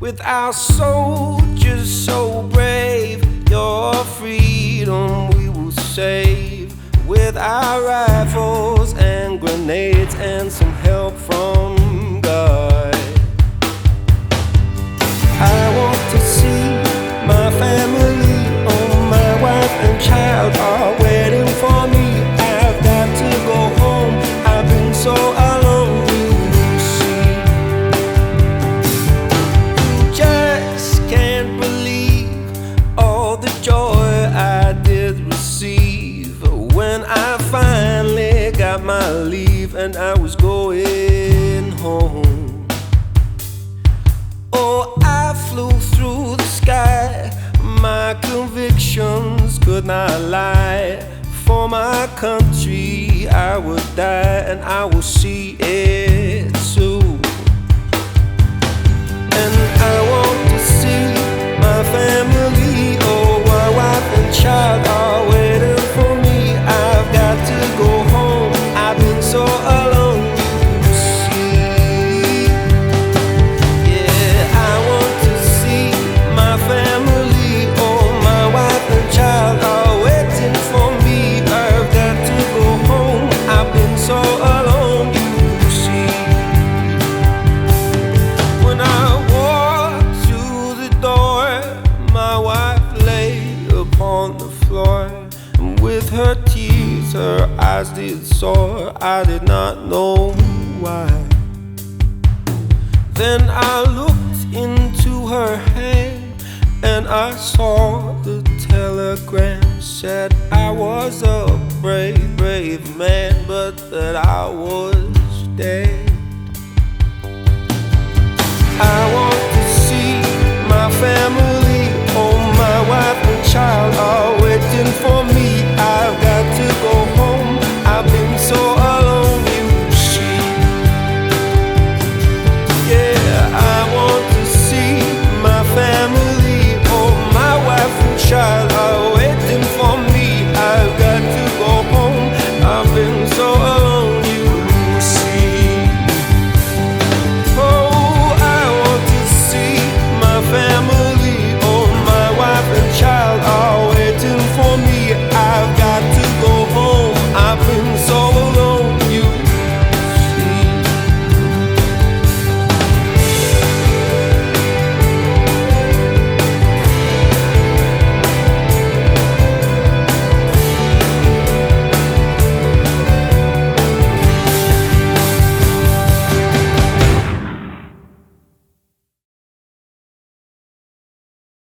With our soldiers so brave, your freedom we will save. With our rifles and grenades and some help from God. I want to see my family, oh, my wife and child are waiting for me. I've got to go home, I've been so alone, you see. Just can't believe all the joy I did receive when I finally got my leave and I was going home. Oh, I flew through the sky, my convictions could not lie. For my country I would die, and I will see it soon. And I want to see my family, oh, my wife and child are waiting for me. I've got to go home, I've been so alone, you see. Yeah, I want to see my family, oh, my wife and child are waiting for me. I've got to go home, I've been so alone, you see. When I walked through the door, my wife lay upon the floor, and with her tears her eyes did soar. I did not know why. Then I looked into her hand and I saw the telegram. Said I was a brave, brave man, but that I was dead.